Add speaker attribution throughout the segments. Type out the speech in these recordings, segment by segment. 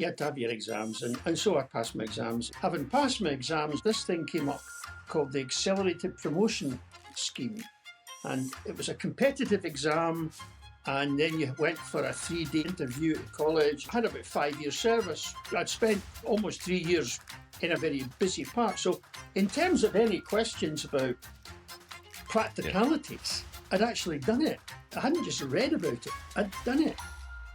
Speaker 1: You had to have your exams, and so I passed my exams. Having passed my exams, this thing came up called the Accelerated Promotion Scheme. And it was a competitive exam, and then you went for a 3-day interview at college. I had about 5 years service. I'd spent almost 3 years in a very busy part. So in terms of any questions about practicalities, I'd actually done it. I hadn't just read about it, I'd done it.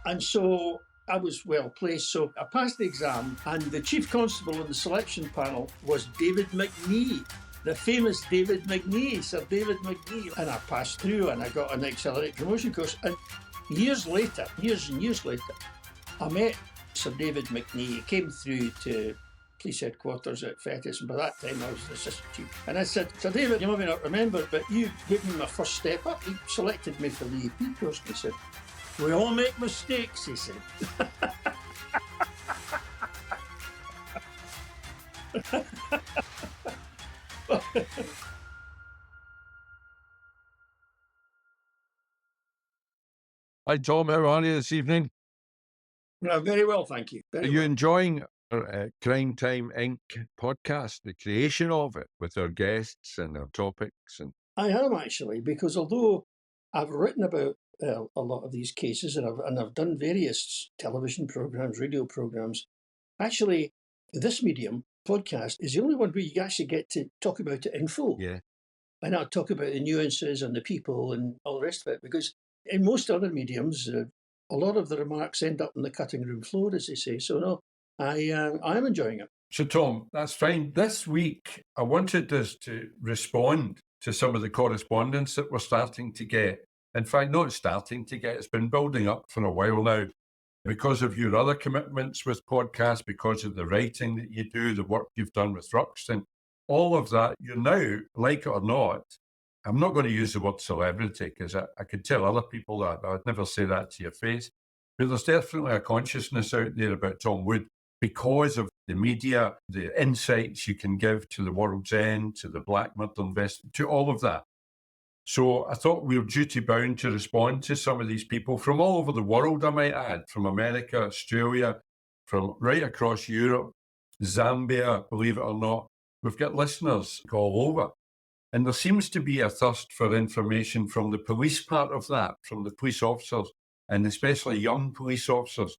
Speaker 1: And so I was well placed. So I passed the exam, and the chief constable in the selection panel was David McNee, the famous David McNee, Sir David McNee. And I passed through and I got an accelerated promotion course. And years and years later, I met Sir David McNee. He came through to police headquarters at Fettes, and by that time I was the assistant chief. And I said, Sir David, you may not remember, but you gave me my first step up. He selected me for the EP course. He said, we all make mistakes, he said.
Speaker 2: Hi, Tom. How are you this evening?
Speaker 1: Very well, thank you.
Speaker 2: Are you enjoying our Crime Time Inc. podcast, the creation of it, with our guests and our topics? And
Speaker 1: I am, actually, because although I've written about a lot of these cases, and I've done various television programs, radio programs, actually, this medium, podcast, is the only one where you actually get to talk about it in full.
Speaker 2: Yeah.
Speaker 1: And I'll talk about the nuances and the people and all the rest of it, because in most other mediums, a lot of the remarks end up on the cutting room floor, as they say. So, no, I am enjoying it.
Speaker 2: So, Tom, that's fine. This week, I wanted us to respond to some of the correspondence that we're starting to get. In fact, not starting to get, it's been building up for a while now. Because of your other commitments with podcasts, because of the writing that you do, the work you've done with Ruxton, all of that, you're now, like it or not, I'm not going to use the word celebrity because I could tell other people that, but I'd never say that to your face. But there's definitely a consciousness out there about Tom Wood because of the media, the insights you can give to the World's End, to the Black Murder Investigation, to all of that. So I thought we were duty bound to respond to some of these people from all over the world, I might add, from America, Australia, from right across Europe, Zambia, believe it or not. We've got listeners all over. And there seems to be a thirst for information from the police part of that, from the police officers, and especially young police officers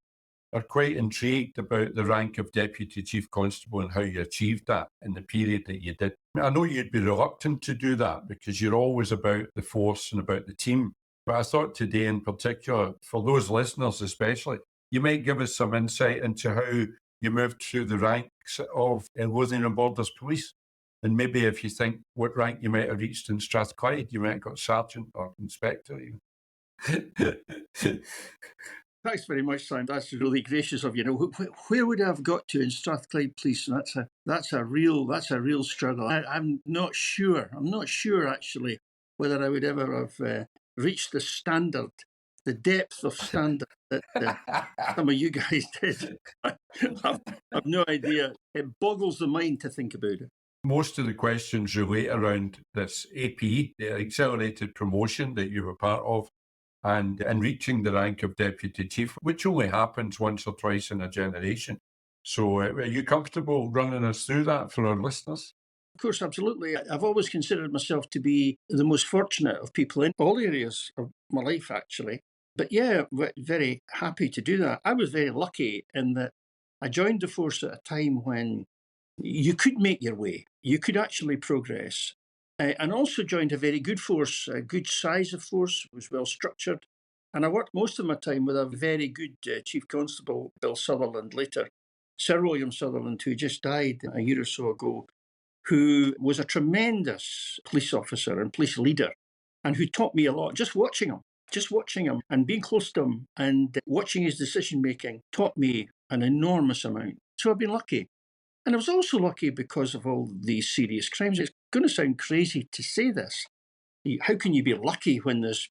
Speaker 2: are quite intrigued about the rank of Deputy Chief Constable and how you achieved that in the period that you did. I know you'd be reluctant to do that because you're always about the force and about the team. But I thought today in particular, for those listeners especially, you might give us some insight into how you moved through the ranks of Lothian and Borders Police. And maybe if you think what rank you might have reached in Strathclyde, you might have got sergeant or inspector even.
Speaker 1: Thanks very much, Simon. That's really gracious of you. Where would I have got to in Strathclyde Police? That's a real struggle. I'm not sure. I'm not sure actually whether I would ever have reached the standard, the depth of standard that some of you guys did. I've no idea. It boggles the mind to think about it.
Speaker 2: Most of the questions relate around this AP, the accelerated promotion that you were part of, and reaching the rank of Deputy Chief, which only happens once or twice in a generation. So are you comfortable running us through that for our listeners?
Speaker 1: Of course, absolutely. I've always considered myself to be the most fortunate of people in all areas of my life, actually. But yeah, very happy to do that. I was very lucky in that I joined the force at a time when you could make your way. You could actually progress. And also joined a very good force, a good size of force, was well structured. And I worked most of my time with a very good Chief Constable, Bill Sutherland, later Sir William Sutherland, who just died a year or so ago, who was a tremendous police officer and police leader, and who taught me a lot. Just watching him and being close to him and watching his decision-making taught me an enormous amount. So I've been lucky. And I was also lucky because of all these serious crimes. It's going to sound crazy to say this. How can you be lucky when there's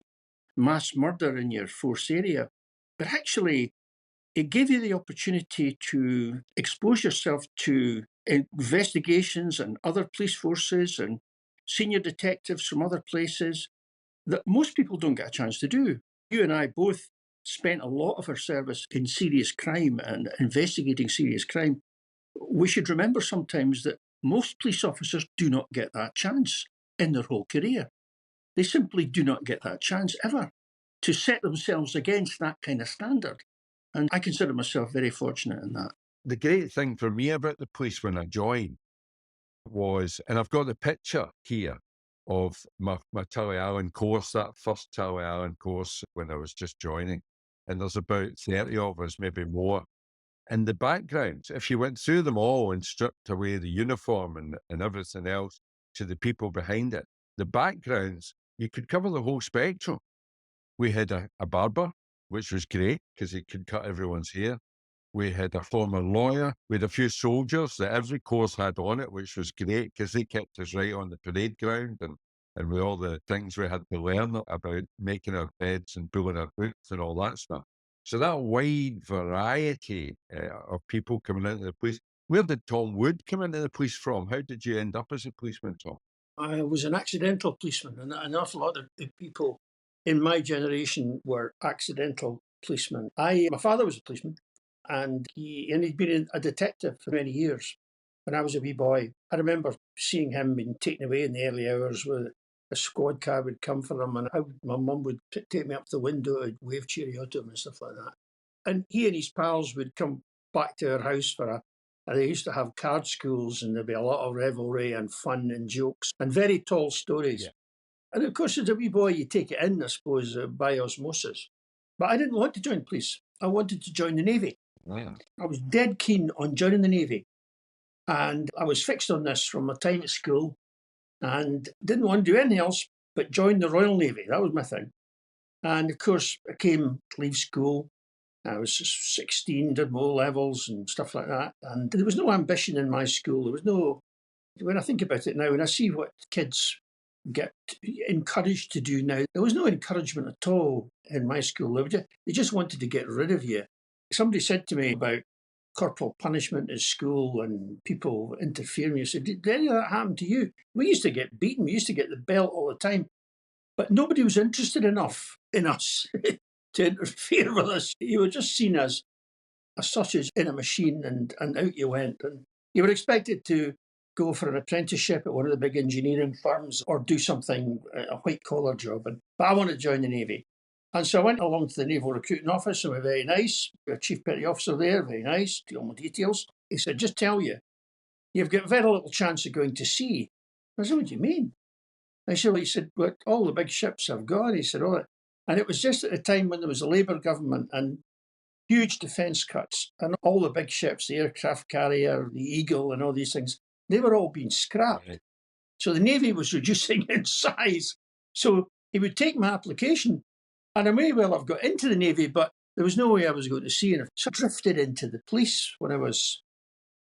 Speaker 1: mass murder in your force area? But actually, it gave you the opportunity to expose yourself to investigations and other police forces and senior detectives from other places that most people don't get a chance to do. You and I both spent a lot of her service in serious crime and investigating serious crime, we should remember sometimes that most police officers do not get that chance in their whole career. They simply do not get that chance ever to set themselves against that kind of standard. And I consider myself very fortunate in that.
Speaker 2: The great thing for me about the police when I joined was, and I've got the picture here of my Tully Allen course, that first Tully Allen course when I was just joining. And there's about 30 of us, maybe more. And the backgrounds, if you went through them all and stripped away the uniform and everything else to the people behind it, the backgrounds, you could cover the whole spectrum. We had a barber, which was great because he could cut everyone's hair. We had a former lawyer. We had a few soldiers that every course had on it, which was great because they kept us right on the parade ground and with all the things we had to learn about making our beds and pulling our boots and all that stuff. So that wide variety of people coming into the police. Where did Tom Wood come into the police from? How did you end up as a policeman, Tom?
Speaker 1: I was an accidental policeman, and an awful lot of the people in my generation were accidental policemen. My father was a policeman, and he'd been a detective for many years. When I was a wee boy, I remember seeing him being taken away in the early hours with a squad car would come for him, and my mum would take me up the window and wave cheerio to him and stuff like that. And he and his pals would come back to our house they used to have card schools, and there'd be a lot of revelry and fun and jokes and very tall stories. Yeah. And of course, as a wee boy, you take it in, I suppose, by osmosis. But I didn't want to join police. I wanted to join the Navy.
Speaker 2: Yeah.
Speaker 1: I was dead keen on joining the Navy. And I was fixed on this from my time at school and didn't want to do anything else but join the Royal Navy. That was my thing. And of course, I came to leave school. I was 16, did my O-levels and stuff like that. And there was no ambition in my school. There was no, when I think about it now, and I see what kids get encouraged to do now, there was no encouragement at all in my school. They just wanted to get rid of you. Somebody said to me about corporal punishment at school and people interfering. You said, did any of that happen to you? We used to get beaten. We used to get the belt all the time. But nobody was interested enough in us to interfere with us. You were just seen as a sausage in a machine, and out you went. And you were expected to go for an apprenticeship at one of the big engineering firms or do something, a white-collar job. But I wanted to join the Navy. And so I went along to the Naval Recruiting Office, and we were very nice. We had a chief petty officer there, very nice, to all my details. He said, just tell you, you've got very little chance of going to sea. I said, what do you mean? I said, well, he said, well, all the big ships have gone. He said, oh, and it was just at the time when there was a Labour government and huge defence cuts, and all the big ships, the aircraft carrier, the Eagle, and all these things, they were all being scrapped. Right. So the Navy was reducing in size. So he would take my application, and I may well have got into the Navy, but there was no way I was going to sea. And so I drifted into the police when I was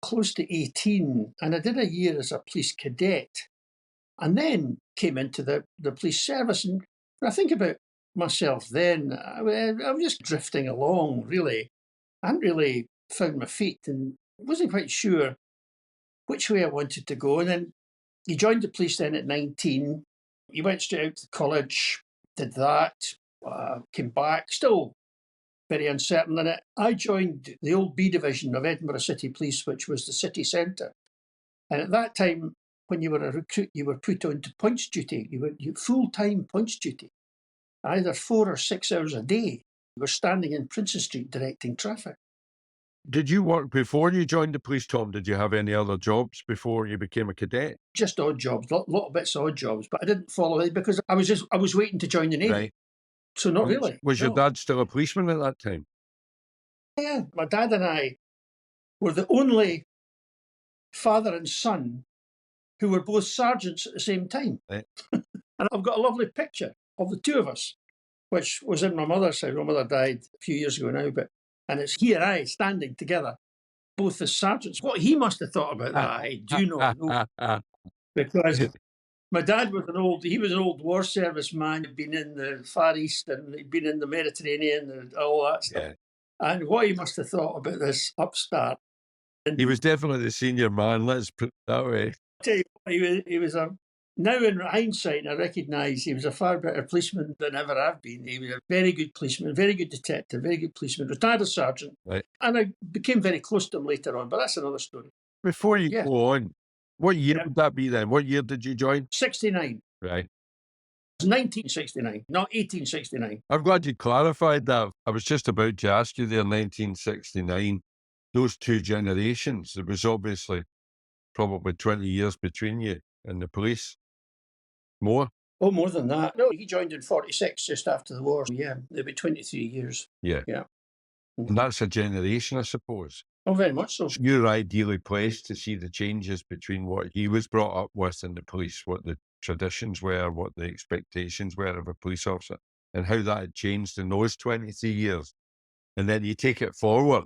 Speaker 1: close to 18, and I did a year as a police cadet, and then came into the police service. And when I think about myself then, I was just drifting along, really. I hadn't really found my feet and wasn't quite sure which way I wanted to go. And then you joined the police then at 19. You went straight out to college, did that, came back, still very uncertain in it. I joined the old B division of Edinburgh City Police, which was the city centre. And at that time, when you were a recruit, you were put on to points duty. You were full-time points duty, either 4 or 6 hours a day. You were standing in Princess Street directing traffic.
Speaker 2: Did you work before you joined the police, Tom? Did you have any other jobs before you became a cadet?
Speaker 1: Just odd jobs, a lot of bits of odd jobs, but I didn't follow it because I was waiting to join the Navy. Right. So not really.
Speaker 2: Was your dad still a policeman at that time?
Speaker 1: Yeah, my dad and I were the only father and son who were both sergeants at the same time. Right. And I've got a lovely picture of the two of us, which was in my mother's house. My mother died a few years ago now, and it's he and I standing together, both as sergeants. What he must have thought about that, I do not know. Because my dad was an old war service man. He'd been in the Far East and he'd been in the Mediterranean and all that stuff. Yeah. And what he must have thought about this upstart.
Speaker 2: And he was definitely the senior man, let's put it that way.
Speaker 1: I tell you what, he was a Now in hindsight, I recognise he was a far better policeman than ever I've been. He was a very good policeman, very good detective, very good policeman, retired as sergeant.
Speaker 2: Right.
Speaker 1: And I became very close to him later on, but that's another story.
Speaker 2: Before you
Speaker 1: Yeah.
Speaker 2: go on, what year
Speaker 1: Yeah.
Speaker 2: would that be then? What year did you join?
Speaker 1: 69.
Speaker 2: Right.
Speaker 1: It was 1969, not 1869.
Speaker 2: I'm glad you clarified that. I was just about to ask you there, 1969, those two generations, there was obviously probably 20 years between you and the police. More?
Speaker 1: Oh, more than that. No, he joined in 46, just after the war. Yeah, there'll be 23 years.
Speaker 2: Yeah.
Speaker 1: Yeah.
Speaker 2: And that's a generation, I suppose.
Speaker 1: Oh, very much so.
Speaker 2: You're ideally placed to see the changes between what he was brought up with in the police, what the traditions were, what the expectations were of a police officer, and how that had changed in those 23 years. And then you take it forward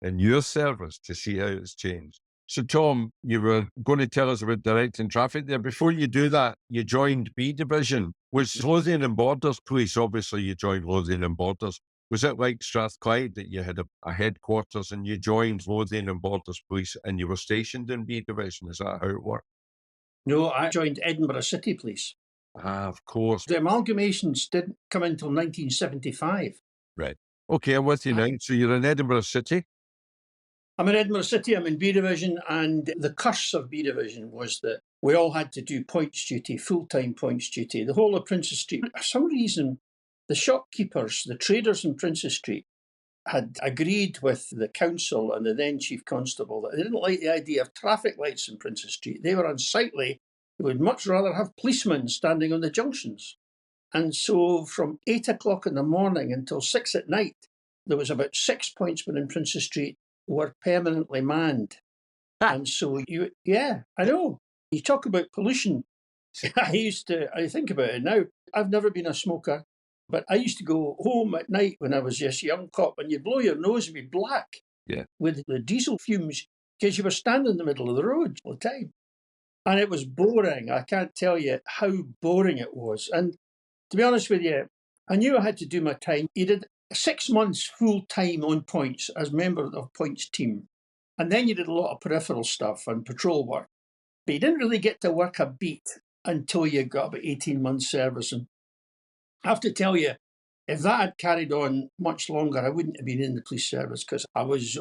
Speaker 2: in your service to see how it's changed. So, Tom, you were going to tell us about directing traffic there. Before you do that, you joined B Division. Was Lothian and Borders Police? Obviously, you joined Lothian and Borders. Was it like Strathclyde that you had a headquarters and you joined Lothian and Borders Police and you were stationed in B Division? Is that how it worked?
Speaker 1: No, I joined Edinburgh City Police.
Speaker 2: Ah, of course.
Speaker 1: The amalgamations didn't come until 1975.
Speaker 2: Right. Okay, I'm with you now. So you're in Edinburgh City?
Speaker 1: I'm in Edinburgh City, I'm in B Division, and the curse of B Division was that we all had to do points duty, full-time points duty. The whole of Princess Street, for some reason, the shopkeepers, the traders in Princess Street, had agreed with the council and the then Chief Constable that they didn't like the idea of traffic lights in Princess Street. They were unsightly. They would much rather have policemen standing on the junctions. And so from 8 o'clock in the morning until 6 at night, there was about 6 pointsmen in Princess Street were permanently manned. And so I know. You talk about pollution. I think about it now. I've never been a smoker, but I used to go home at night when I was just a young cop and you'd blow your nose and be black with the diesel fumes because you were standing in the middle of the road all the time. And it was boring. I can't tell you how boring it was. And to be honest with you, I knew I had to do my time. You did 6 months full time on points as member of the points team. And then you did a lot of peripheral stuff and patrol work. But you didn't really get to work a beat until you got about 18 months service. And I have to tell you, if that had carried on much longer, I wouldn't have been in the police service because I was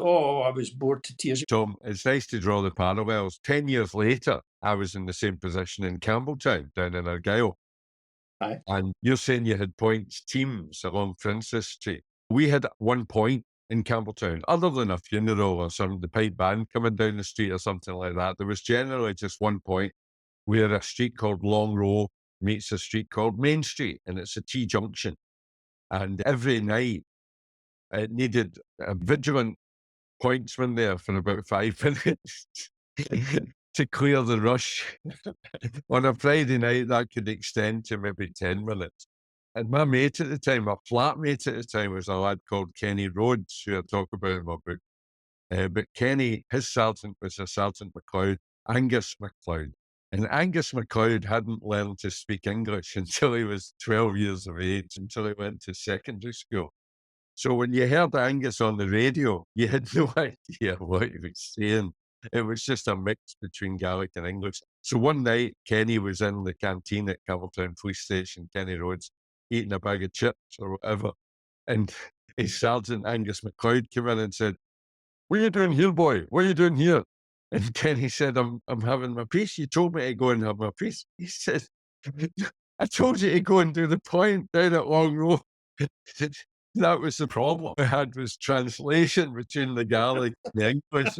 Speaker 1: bored to tears.
Speaker 2: Tom, it's nice to draw the parallels. 10 years later, I was in the same position in Campbelltown, down in Argyll.
Speaker 1: Aye.
Speaker 2: And you're saying you had points teams along Princess Street. We had 1 point in Campbelltown, other than a funeral or some the pipe band coming down the street or something like that. There was generally just 1 point where a street called Long Row meets a street called Main Street, and it's a T junction. And every night it needed a vigilant pointsman there for about 5 minutes to clear the rush. On a Friday night, that could extend to maybe 10 minutes. And my mate at the time, my flatmate at the time, was a lad called Kenny Rhodes, who I talk about in my book. But Kenny, his sergeant was a Sergeant MacLeod, Angus MacLeod. And Angus MacLeod hadn't learned to speak English until he was 12 years of age, until he went to secondary school. So when you heard Angus on the radio, you had no idea what he was saying. It was just a mix between Gaelic and English. So one night, Kenny was in the canteen at Campbelltown Police Station, Kenny Roads, eating a bag of chips or whatever. And his sergeant, Angus MacLeod, came in and said, "What are you doing here, boy? What are you doing here?" And Kenny said, I'm having my piece. You told me to go and have my piece. He said, "I told you to go and do the point down at Long Row." That was the problem we had, was translation between the Gaelic and the English.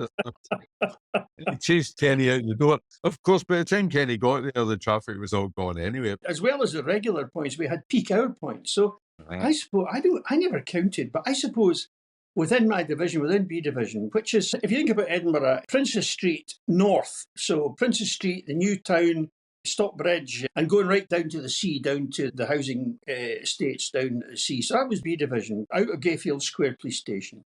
Speaker 2: He chased Kenny out the door. Of course, by the time Kenny got there, the traffic was all gone anyway.
Speaker 1: As well as the regular points, we had peak hour points. So I suppose, I never counted, but I suppose within my division, within B Division, which is, if you think about Edinburgh, Princess Street North, so Princess Street, the new town, Stockbridge, and going right down to the sea, down to the housing estates down at the sea. So that was B Division, out of Gayfield Square Police Station.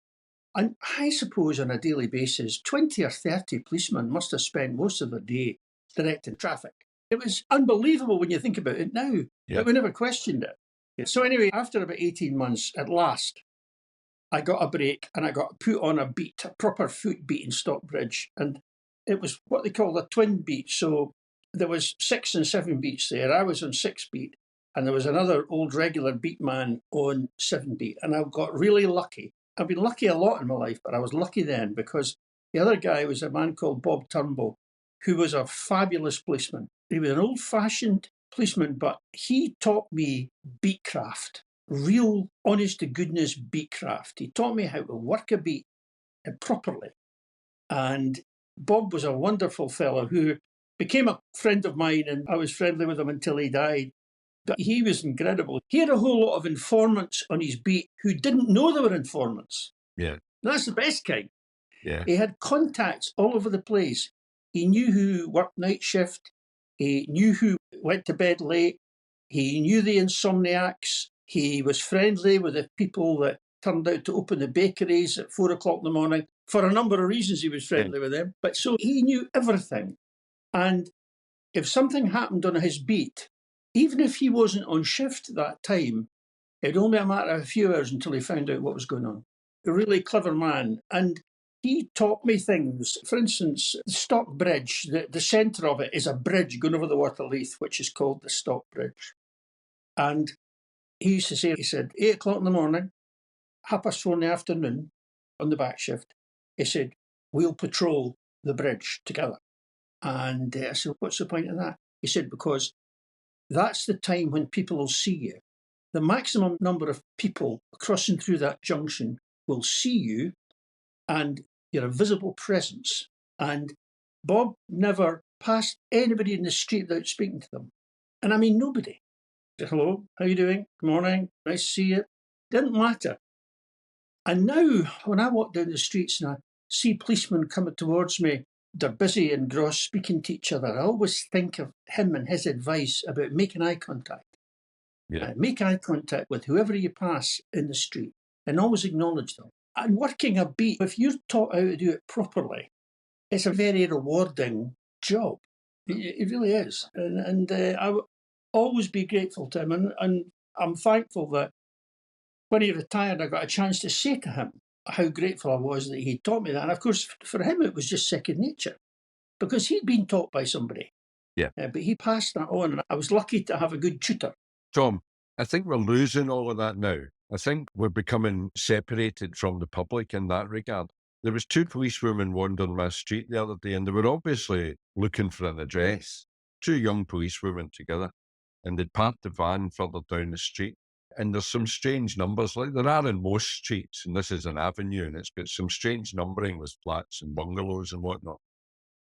Speaker 1: And I suppose on a daily basis, 20 or 30 policemen must have spent most of their day directing traffic. It was unbelievable when you think about it now, but we never questioned it. So anyway, after about 18 months, at last, I got a break and I got put on a beat, a proper foot beat in Stockbridge. And it was what they call a twin beat. So there was 6 and 7 beats there. I was on 6 beat, and there was another old regular beat man on 7 beat, and I got really lucky. I've been lucky a lot in my life, but I was lucky then because the other guy was a man called Bob Turnbull, who was a fabulous policeman. He was an old-fashioned policeman, but he taught me beatcraft, real honest-to-goodness beatcraft. He taught me how to work a beat properly. And Bob was a wonderful fellow who became a friend of mine, and I was friendly with him until he died. But he was incredible. He had a whole lot of informants on his beat who didn't know they were informants.
Speaker 2: Yeah.
Speaker 1: That's the best kind.
Speaker 2: Yeah.
Speaker 1: He had contacts all over the place. He knew who worked night shift. He knew who went to bed late. He knew the insomniacs. He was friendly with the people that turned out to open the bakeries at 4 o'clock in the morning. For a number of reasons, he was friendly with them. But so he knew everything. And if something happened on his beat, even if he wasn't on shift that time, it'd only be a matter of a few hours until he found out what was going on. A really clever man. And he taught me things. For instance, the Stock Bridge, the centre of it is a bridge going over the Waterleith, which is called the Stock Bridge. And he used to say, he said, 8 o'clock in the morning, 4:30 in the afternoon, on the back shift, he said, we'll patrol the bridge together. And I said, what's the point of that? He said, because that's the time when people will see you. The maximum number of people crossing through that junction will see you, and you're a visible presence. And Bob never passed anybody in the street without speaking to them. And I mean, nobody. Hello, how you doing? Good morning, nice to see you. Didn't matter. And now, when I walk down the streets and I see policemen coming towards me, they're busy and gross speaking to each other, I always think of him and his advice about making eye contact.
Speaker 2: Yeah.
Speaker 1: Make eye contact with whoever you pass in the street and always acknowledge them. And working a beat, if you're taught how to do it properly, it's a very rewarding job. It really is. And I will always be grateful to him. And I'm thankful that when he retired, I got a chance to say to him how grateful I was that he taught me that. And of course, for him, it was just second nature because he'd been taught by somebody.
Speaker 2: Yeah.
Speaker 1: But he passed that on. And I was lucky to have a good tutor.
Speaker 2: Tom, I think we're losing all of that now. I think we're becoming separated from the public in that regard. There was 2 policewomen wandering my street the other day, and they were obviously looking for an address. 2 young policewomen together, and they'd parked the van further down the street. And there's some strange numbers, like there are in most streets, and this is an avenue, and it's got some strange numbering with flats and bungalows and whatnot.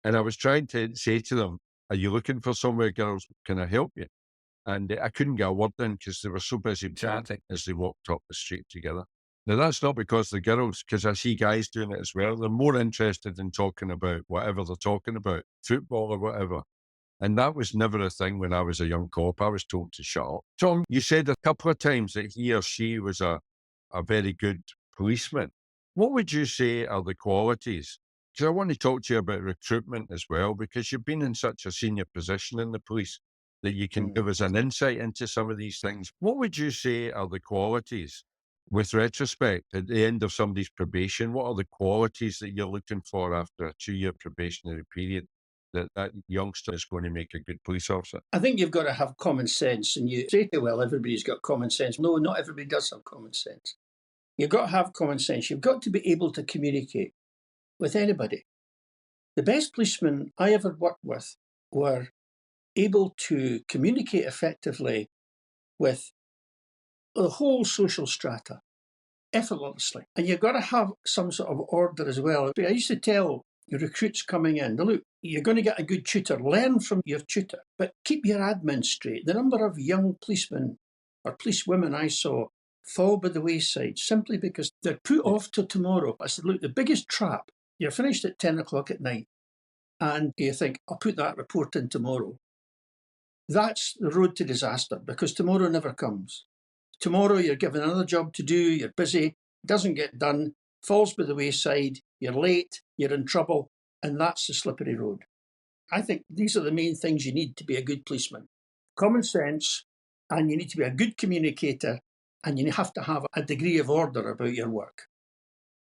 Speaker 2: And I was trying to say to them, are you looking for somewhere, girls? Can I help you? And I couldn't get a word in because they were so busy chatting as they walked up the street together. Now, that's not because the girls, because I see guys doing it as well. They're more interested in talking about whatever they're talking about, football or whatever. And that was never a thing when I was a young cop. I was told to shut up. Tom, you said a couple of times that he or she was a very good policeman. What would you say are the qualities? Because I want to talk to you about recruitment as well, because you've been in such a senior position in the police that you can give us an insight into some of these things. What would you say are the qualities, with retrospect, at the end of somebody's probation? What are the qualities that you're looking for after a 2-year probationary period that youngster is going to make a good police officer?
Speaker 1: I think you've got to have common sense. And you say, well, everybody's got common sense. No, not everybody does have common sense. You've got to have common sense. You've got to be able to communicate with anybody. The best policemen I ever worked with were able to communicate effectively with the whole social strata effortlessly. And you've got to have some sort of order as well. I used to tell recruits coming in, look, you're going to get a good tutor. Learn from your tutor, but keep your admin straight. The number of young policemen or policewomen I saw fall by the wayside simply because they're put off till tomorrow. I said, look, the biggest trap, you're finished at 10 o'clock at night and you think, I'll put that report in tomorrow. That's the road to disaster because tomorrow never comes. Tomorrow you're given another job to do, you're busy, doesn't get done, falls by the wayside, you're late, you're in trouble, and that's the slippery road. I think these are the main things you need to be a good policeman. Common sense, and you need to be a good communicator, and you have to have a degree of order about your work.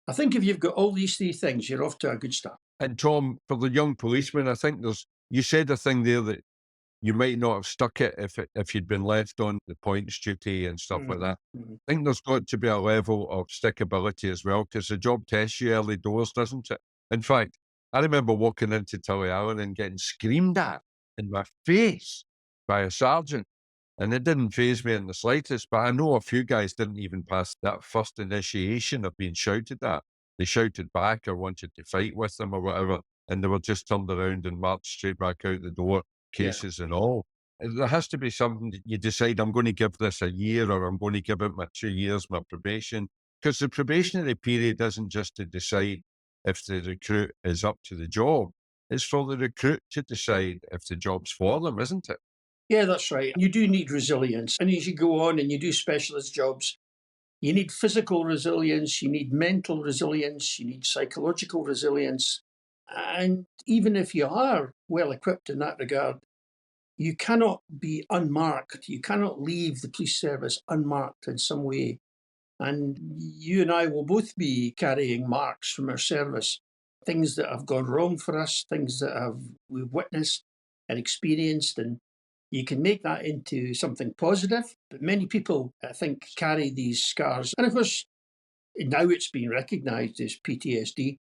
Speaker 1: I think if you've got all these 3 things, you're off to a good start.
Speaker 2: And Tom, for the young policeman, I think you said a thing there that you might not have stuck it if you'd been left on the points duty and stuff like that.
Speaker 1: Mm-hmm.
Speaker 2: I think there's got to be a level of stickability as well, because the job tests you early doors, doesn't it? In fact, I remember walking into Tullyallen and getting screamed at in my face by a sergeant, and it didn't faze me in the slightest. But I know a few guys didn't even pass that first initiation of being shouted at. They shouted back or wanted to fight with them or whatever, and they were just turned around and marched straight back out the door, cases and all. There has to be something that you decide, I'm going to give this a year, or I'm going to give it my 2 years, my probation. Because the probationary period isn't just to decide if the recruit is up to the job. It's for the recruit to decide if the job's for them, isn't it?
Speaker 1: Yeah, that's right. You do need resilience. And as you go on and you do specialist jobs, you need physical resilience, you need mental resilience, you need psychological resilience. And even if you are well equipped in that regard, you cannot be unmarked. You cannot leave the police service unmarked in some way. And you and I will both be carrying marks from our service, things that have gone wrong for us, things that we've witnessed and experienced. And you can make that into something positive. But many people, I think, carry these scars. And of course, now it's been recognised as PTSD.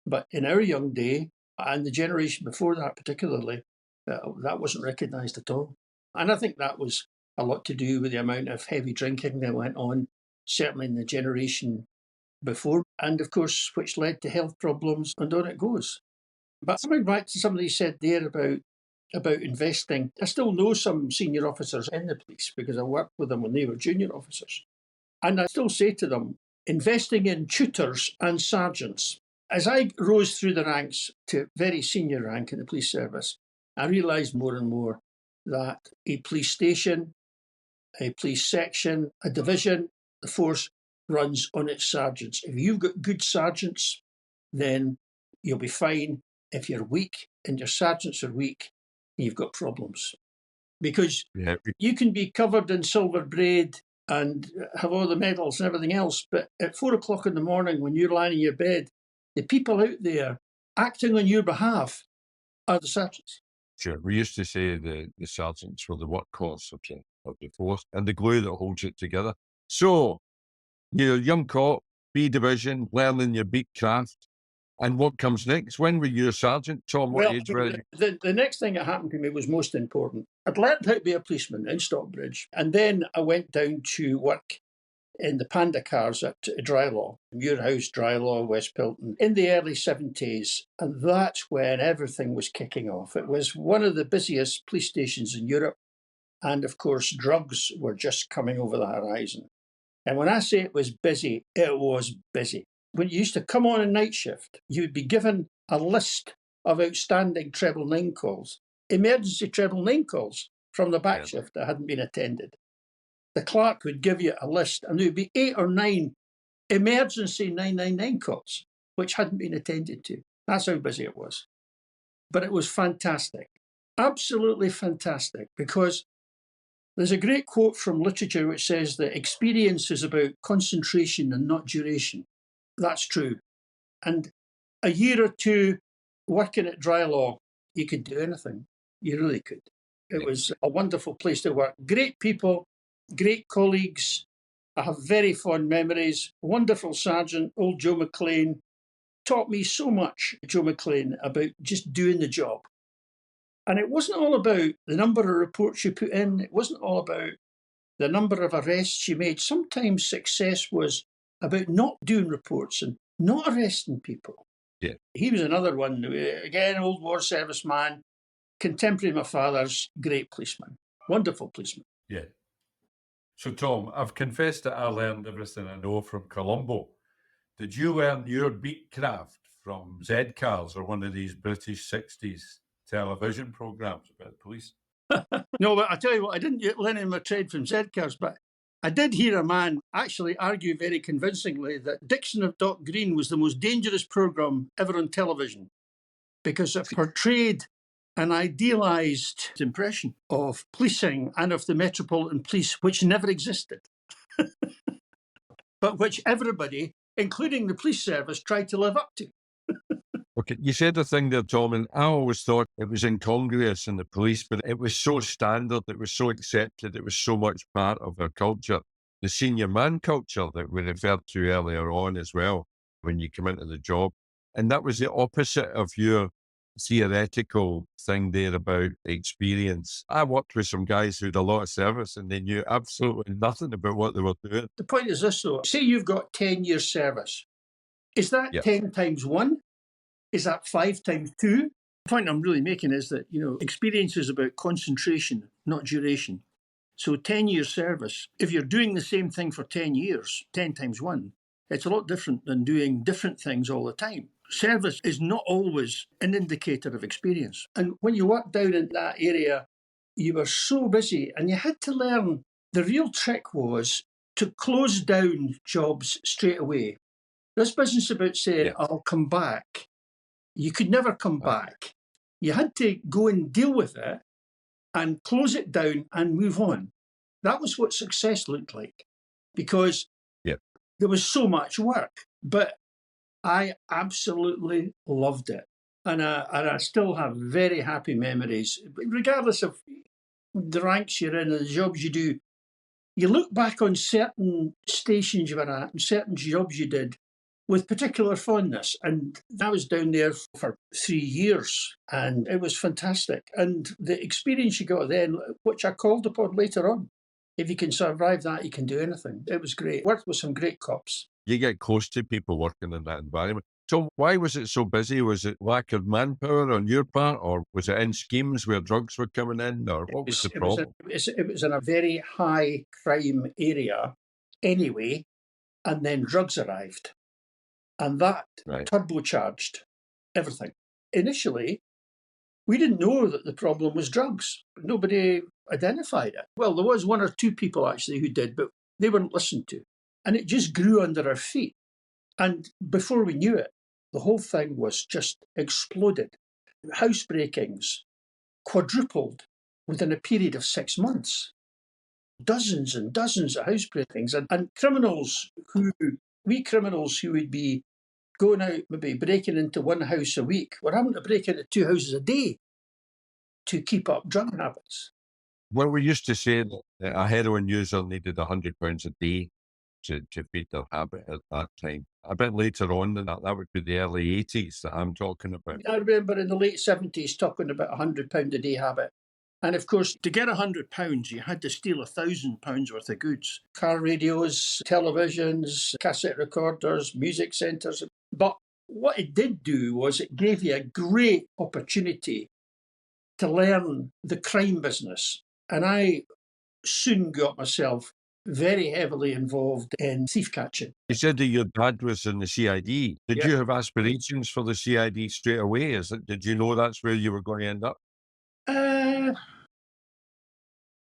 Speaker 1: But in our young day, and the generation before that particularly, that wasn't recognised at all. And I think that was a lot to do with the amount of heavy drinking that went on, certainly in the generation before, and of course, which led to health problems, and on it goes. But coming back to something you said there about investing, I still know some senior officers in the police because I worked with them when they were junior officers. And I still say to them, investing in tutors and sergeants. As I rose through the ranks to very senior rank in the police service, I realised more and more that a police station, a police section, a division, the force runs on its sergeants. If you've got good sergeants, then you'll be fine. If you're weak and your sergeants are weak, you've got problems. Because you can be covered in silver braid and have all the medals and everything else, but at 4 o'clock in the morning when you're lying in your bed, the people out there acting on your behalf are the sergeants.
Speaker 2: Sure. We used to say the sergeants were the workhorse of the force and the glue that holds it together. So, you're a young cop, B division, learning your beat craft. And what comes next? When were you a sergeant, Tom? What age were you?
Speaker 1: The next thing that happened to me was most important. I'd learned how to be a policeman in Stockbridge, and then I went down to work in the Panda cars at Drylaw, Muirhouse, Drylaw, West Pilton, in the early 70s. And that's when everything was kicking off. It was one of the busiest police stations in Europe. And of course, drugs were just coming over the horizon. And when I say it was busy, it was busy. When you used to come on a night shift, you would be given a list of outstanding treble 9 calls, emergency treble 9 calls from the back shift that hadn't been attended. The clerk would give you a list, and there would be 8 or 9 emergency 999 calls, which hadn't been attended to. That's how busy it was. But it was fantastic, absolutely fantastic, because there's a great quote from literature which says that experience is about concentration and not duration. That's true. And a year or two working at Drylaw, you could do anything. You really could. It was a wonderful place to work. Great people, great colleagues. I have very fond memories. Wonderful sergeant, old Joe McLean, taught me so much, Joe McLean, about just doing the job. And it wasn't all about the number of reports you put in. It wasn't all about the number of arrests you made. Sometimes success was about not doing reports and not arresting people.
Speaker 2: Yeah.
Speaker 1: He was another one. Again, old war serviceman, contemporary of my father's, great policeman. Wonderful policeman.
Speaker 2: Yeah. So, Tom, I've confessed that I learned everything I know from Colombo. Did you learn your beat craft from Z-Cars or one of these British 60s television programmes about the police?
Speaker 1: No, but I tell you what, I didn't learn my trade from Z-Cars, but I did hear a man actually argue very convincingly that Dixon of Dock Green was the most dangerous programme ever on television because it portrayed an idealised impression of policing and of the Metropolitan Police, which never existed, but which everybody, including the police service, tried to live up to.
Speaker 2: look, you said the thing there, Tom, and I always thought it was incongruous in the police, but it was so standard, it was so accepted, it was so much part of our culture. The senior man culture that we referred to earlier on as well, when you come into the job. And that was the opposite of your theoretical thing there about experience. I worked with some guys who had a lot of service and they knew absolutely nothing about what they were doing.
Speaker 1: The point is this, though. Say you've got 10 years service. Is that
Speaker 2: Yeah.
Speaker 1: 10 times 1? Is that 5 times 2? The point I'm really making is that, experience is about concentration, not duration. So 10 years service, if you're doing the same thing for 10 years, 10 times 1, it's a lot different than doing different things all the time. Service is not always an indicator of experience. And when you work down in that area, you were so busy and you had to learn. The real trick was to close down jobs straight away. This business about saying, I'll come back, you could never come back. You had to go and deal with it and close it down and move on. That was what success looked like, because there was so much work. But I absolutely loved it. And I still have very happy memories, regardless of the ranks you're in and the jobs you do. You look back on certain stations you were at and certain jobs you did with particular fondness. And I was down there for 3 years and it was fantastic. And the experience you got then, which I called upon later on, if you can survive that, you can do anything. It was great. Worked with some great cops.
Speaker 2: You get close to people working in that environment. So why was it so busy? Was it lack of manpower on your part, or was it in schemes where drugs were coming in, or what was the problem?
Speaker 1: It was in a very high crime area anyway, and then drugs arrived. And that turbocharged everything. Initially, we didn't know that the problem was drugs. Nobody identified it. Well, there was 1 or 2 people actually who did, but they weren't listened to. And it just grew under our feet. And before we knew it, the whole thing was just exploded. Housebreakings quadrupled within a period of 6 months. Dozens and dozens of housebreakings. And criminals who would be going out, maybe breaking into 1 house a week, were having to break into 2 houses a day to keep up drug habits.
Speaker 2: Well, we used to say that a heroin user needed £100 a day to feed their habit at that time. A bit later on than that would be the early 80s that I'm talking about.
Speaker 1: I remember in the late 70s talking about £100 a day habit. And of course, to get £100, you had to steal £1,000 worth of goods. Car radios, televisions, cassette recorders, music centres. But what it did do was it gave you a great opportunity to learn the crime business. And I soon got myself very heavily involved in thief catching.
Speaker 2: You said that your dad was in the CID. Did you have aspirations for the CID straight away? Did you know that's where you were going to end up?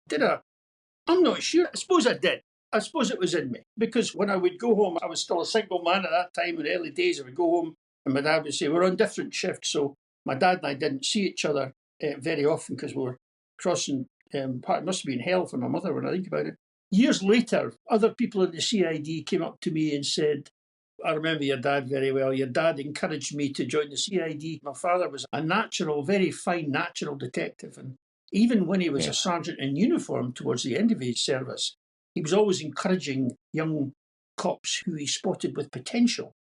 Speaker 1: Did I? I'm not sure. I suppose I did. I suppose it was in me. Because when I would go home, I was still a single man at that time in the early days. I would go home and my dad would say, we're on different shifts. So my dad and I didn't see each other very often because we were crossing. It must have been hell for my mother when I think about it. Years later, other people in the CID came up to me and said, I remember your dad very well. Your dad encouraged me to join the CID. My father was a natural, very fine natural detective. And even when he was a sergeant in uniform towards the end of his service, he was always encouraging young cops who he spotted with potential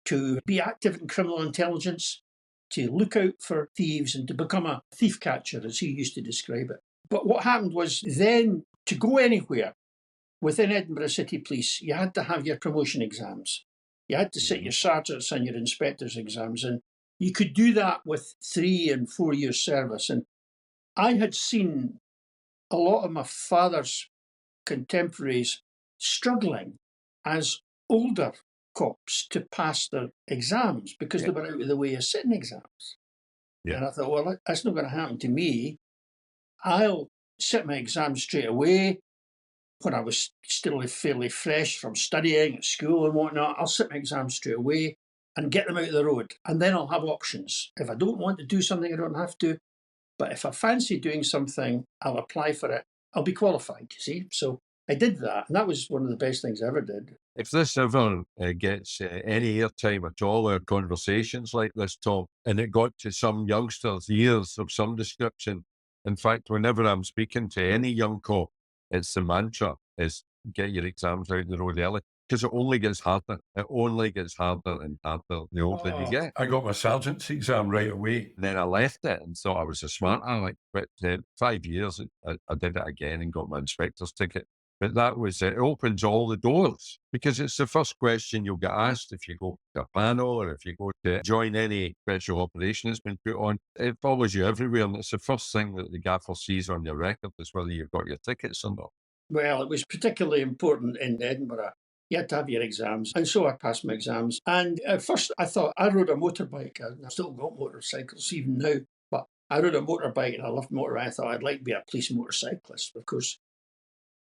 Speaker 1: to be active in criminal intelligence, to look out for thieves and to become a thief catcher, as he used to describe it. But what happened was then, to go anywhere within Edinburgh City Police, you had to have your promotion exams. You had to sit your sergeant's and your inspector's exams, and you could do that with 3 and 4 years service. And I had seen a lot of my father's contemporaries struggling as older cops to pass their exams because they were out of the way of sitting exams. And I thought, well, that's not going to happen to me. I'll sit my exams straight away. When I was still fairly fresh from studying at school and whatnot, I'll sit my exams straight away and get them out of the road. And then I'll have options. If I don't want to do something, I don't have to. But if I fancy doing something, I'll apply for it. I'll be qualified, you see. So I did that, and that was one of the best things I ever did.
Speaker 2: If this ever gets any airtime at all, or conversations like this, Tom, and it got to some youngsters' ears of some description, in fact, whenever I'm speaking to any young cop, it's the mantra is get your exams out the road early, because it only gets harder. It only gets harder and harder the older you get.
Speaker 3: I got my sergeant's exam right away.
Speaker 2: And then I left it and thought I was a smart aleck. But 5 years, I did it again and got my inspector's ticket. But that was, it opens all the doors, because it's the first question you'll get asked if you go to a panel or if you go to join any special operation that's been put on. It follows you everywhere, and it's the first thing that the gaffer sees on your record is whether you've got your tickets or not.
Speaker 1: Well, it was particularly important in Edinburgh. You had to have your exams, and so I passed my exams. And at first I thought I rode a motorbike. I still got motorcycles even now, but I rode a motorbike and I loved motorbike. I thought I'd like to be a police motorcyclist. Of course,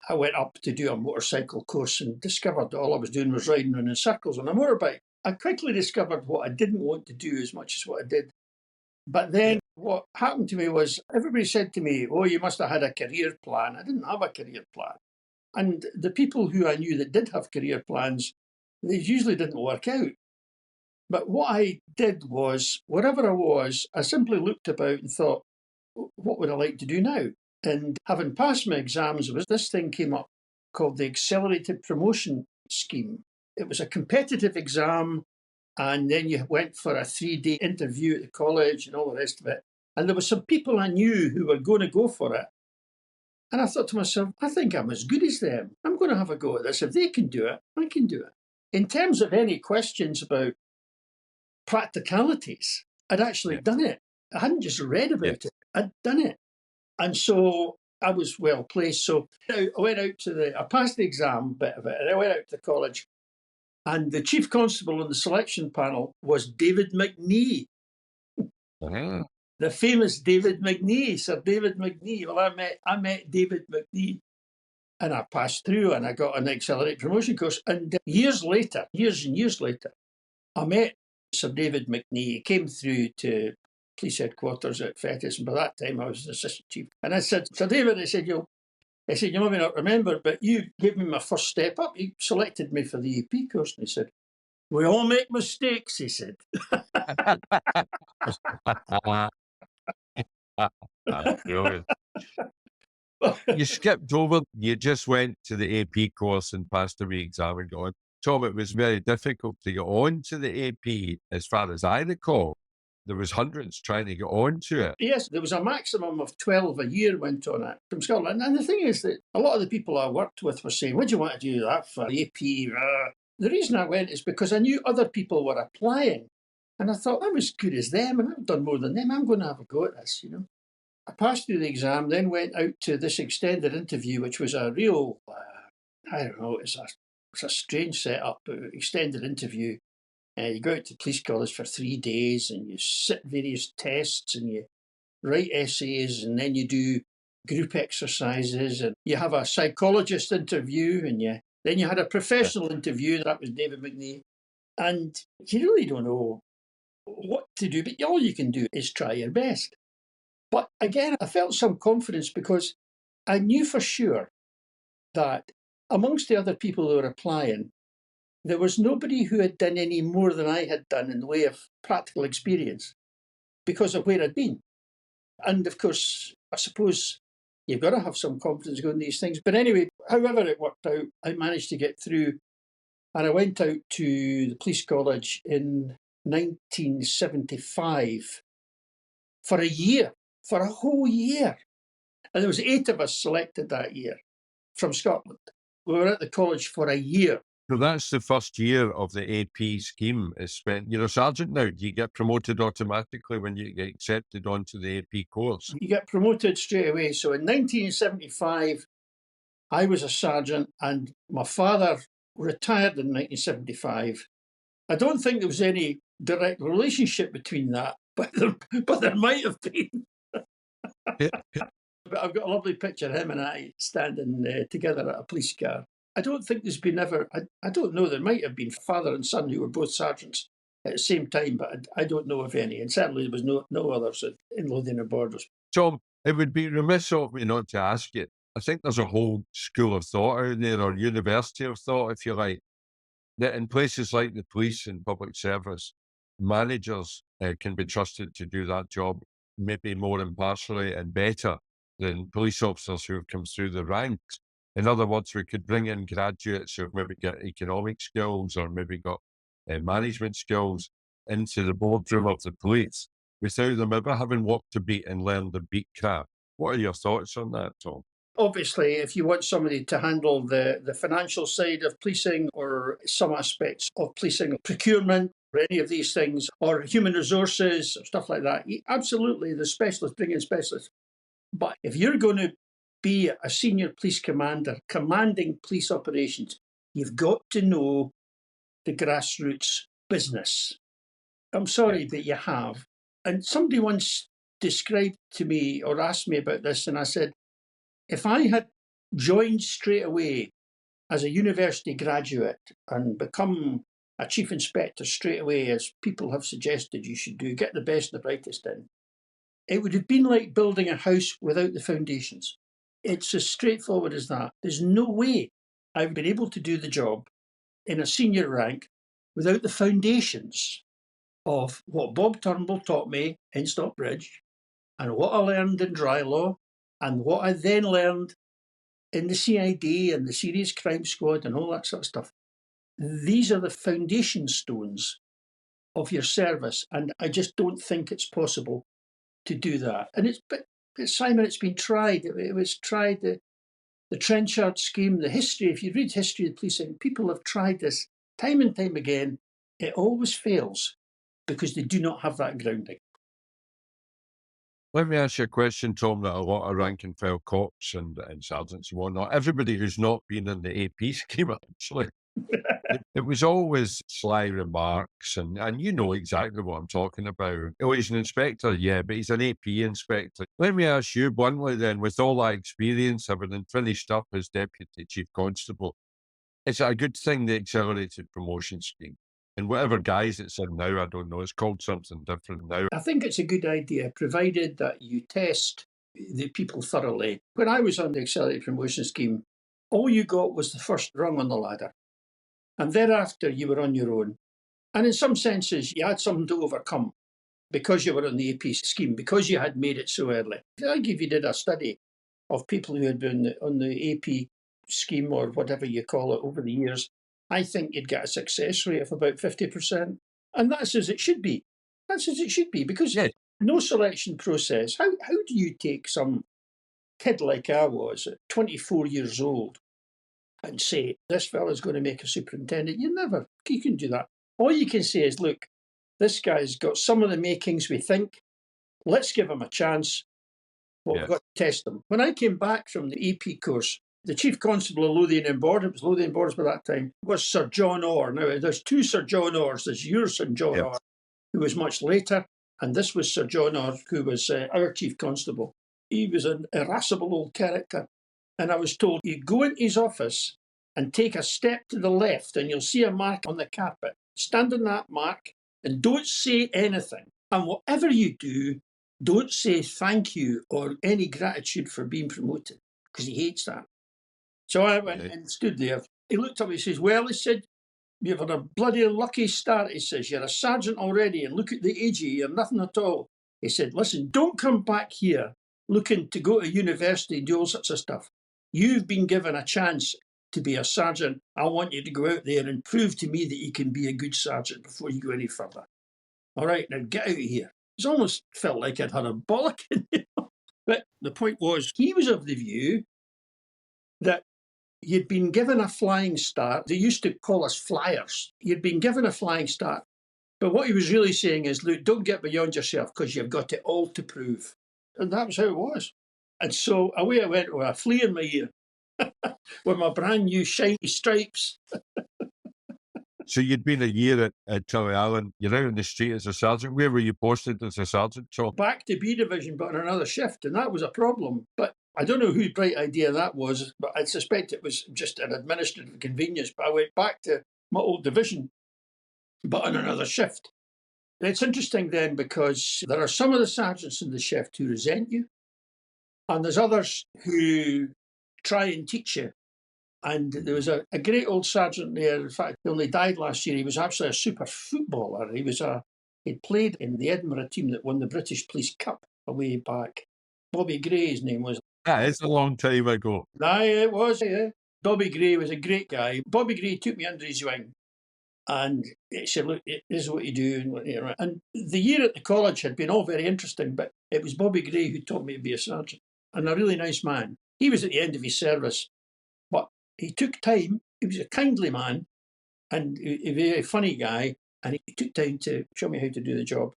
Speaker 1: I went up to do a motorcycle course and discovered that all I was doing was riding around in circles on a motorbike. I quickly discovered what I didn't want to do as much as what I did. But then what happened to me was everybody said to me, oh, you must have had a career plan. I didn't have a career plan. And the people who I knew that did have career plans, they usually didn't work out. But what I did was, wherever I was, I simply looked about and thought, what would I like to do now? And having passed my exams, this thing came up called the Accelerated Promotion Scheme. It was a competitive exam, and then you went for a 3-day interview at the college and all the rest of it. And there were some people I knew who were going to go for it. And I thought to myself, I think I'm as good as them. I'm going to have a go at this. If they can do it, I can do it. In terms of any questions about practicalities, I'd actually done it. I hadn't just read about it, I'd done it. And so I was well placed. So I went out I passed the exam bit of it, and I went out to college. And the chief constable on the selection panel was David McNee. The famous David McNee, Sir David McNee. Well, I met David McNee, and I passed through, and I got an accelerated promotion course. And years and years later, I met Sir David McNee. He came through to police headquarters at Fettes, and by that time I was an assistant chief. And I said, Sir David, I said, you may not remember, but you gave me my first step up. You selected me for the AP course. And he said, we all make mistakes, he said.
Speaker 2: You skipped over, you just went to the AP course and passed the re-exam and got on. Tom, it was very difficult to get on to the AP, as far as I recall. There was hundreds trying to get on to it.
Speaker 1: Yes, there was a maximum of 12 a year went on it from Scotland. And the thing is that a lot of the people I worked with were saying, what do you want to do that for, AP? The reason I went is because I knew other people were applying. And I thought, I'm as good as them, and I've done more than them. I'm going to have a go at this, I passed through the exam, then went out to this extended interview, which was a real, I don't know, it's a strange setup, extended interview. You go out to police college for 3 days, and you sit various tests, and you write essays, and then you do group exercises, and you have a psychologist interview, and then you had a professional interview. That was David McNee. And you really don't know what to do, but all you can do is try your best. But again, I felt some confidence because I knew for sure that amongst the other people who were applying, there was nobody who had done any more than I had done in the way of practical experience because of where I'd been. And of course, I suppose you've got to have some confidence going these things. But anyway, however it worked out, I managed to get through. And I went out to the police college in 1975 for a year, for a whole year. And there was 8 of us selected that year from Scotland. We were at the college for a year.
Speaker 2: So that's the first year of the AP scheme is spent. You're a sergeant now. Do you get promoted automatically when you get accepted onto the AP course?
Speaker 1: You get promoted straight away. So in 1975, I was a sergeant, and my father retired in 1975. I don't think there was any direct relationship between that, but there might have been. But I've got a lovely picture of him and I standing together at a police car. I don't think there's been ever, I don't know, there might have been father and son who were both sergeants at the same time, but I don't know of any. And certainly there was no others in Lothian or Borders.
Speaker 2: Tom, it would be remiss of me not to ask you, I think there's a whole school of thought out there, or university of thought, if you like, that in places like the police and public service, managers can be trusted to do that job maybe more impartially and better than police officers who have come through the ranks. In other words, we could bring in graduates who've maybe got economic skills or maybe got management skills into the boardroom of the police without them ever having walked a beat and learned the beat craft. What are your thoughts on that, Tom?
Speaker 1: Obviously, if you want somebody to handle the financial side of policing or some aspects of policing, procurement, or any of these things, or human resources, or stuff like that, absolutely, the specialists, bring in specialists. But if you're going to be a senior police commander commanding police operations, you've got to know the grassroots business. I'm sorry, but you have. And somebody once described to me or asked me about this, and I said, if I had joined straight away as a university graduate and become a chief inspector straight away, as people have suggested you should do, get the best and the brightest in, it would have been like building a house without the foundations. It's as straightforward as that. There's no way I've been able to do the job in a senior rank without the foundations of what Bob Turnbull taught me in Stockbridge and what I learned in dry law and what I then learned in the CID and the Serious Crime Squad and all that sort of stuff. These are the foundation stones of your service, and I just don't think it's possible to do that. And Simon, it's been tried. It was tried, the Trenchard scheme, the history. If you read history of policing, people have tried this time and time again. It always fails because they do not have that grounding.
Speaker 2: Let me ask you a question, Tom, that a lot of rank and file cops and sergeants and whatnot, everybody who's not been in the AP scheme, actually, it was always sly remarks, and you know exactly what I'm talking about. Oh, he's an inspector, yeah, but he's an AP inspector. Let me ask you bluntly then, with all that experience, having finished up as Deputy Chief Constable, is it a good thing, the accelerated promotion scheme? And whatever guise it's in now, I don't know, it's called something different now.
Speaker 1: I think it's a good idea, provided that you test the people thoroughly. When I was on the accelerated promotion scheme, all you got was the first rung on the ladder. And thereafter, you were on your own. And in some senses, you had something to overcome because you were on the AP scheme, because you had made it so early. I think if you did a study of people who had been on the AP scheme or whatever you call it over the years, I think you'd get a success rate of about 50%. And that's as it should be. That's as it should be, because no selection process. How do you take some kid like I was at 24 years old and say, this fella's going to make a superintendent? You can do that. All you can say is, look, this guy's got some of the makings we think. Let's give him a chance. But we've got to test him. When I came back from the AP course, the Chief Constable of Lothian and Bord, it was Lothian Borders by that time, was Sir John Orr. Now, there's two Sir John Orrs. There's your Sir John Orr, who was much later, and this was Sir John Orr, who was our Chief Constable. He was an irascible old character. And I was told, you go into his office and take a step to the left, and you'll see a mark on the carpet. Stand on that mark and don't say anything. And whatever you do, don't say thank you or any gratitude for being promoted, because he hates that. So I went and stood there. He looked up, he says, well, he said, you've had a bloody lucky start. He says, you're a sergeant already, and look at the age of you, you're nothing at all. He said, listen, don't come back here looking to go to university and do all sorts of stuff. You've been given a chance to be a sergeant. I want you to go out there and prove to me that you can be a good sergeant before you go any further. All right, now get out of here. It almost felt like I'd had a bollock in there. But the point was, he was of the view that you'd been given a flying start. They used to call us flyers. You'd been given a flying start. But what he was really saying is, look, don't get beyond yourself, because you've got it all to prove. And that was how it was. And so away I went with a flea in my ear with my brand new shiny stripes.
Speaker 2: So you'd been a year at Tullyallen. You're out in the street as a sergeant. Where were you posted as a sergeant, Tom?
Speaker 1: Back to B Division, but on another shift, and that was a problem. But I don't know whose bright idea that was, but I suspect it was just an administrative convenience. But I went back to my old division, but on another shift. And it's interesting then, because there are some of the sergeants in the shift who resent you, and there's others who try and teach you. And there was a great old sergeant there. In fact, he only died last year. He was actually a super footballer. He'd played in the Edinburgh team that won the British Police Cup a way back. Bobby Gray, his name was.
Speaker 2: That is a long time ago.
Speaker 1: Aye, it was, yeah. Bobby Gray was a great guy. Bobby Gray took me under his wing and he said, look, this is what you do. And the year at the college had been all very interesting, but it was Bobby Gray who taught me to be a sergeant, and a really nice man. He was at the end of his service, but he took time. He was a kindly man and a very funny guy, and he took time to show me how to do the job.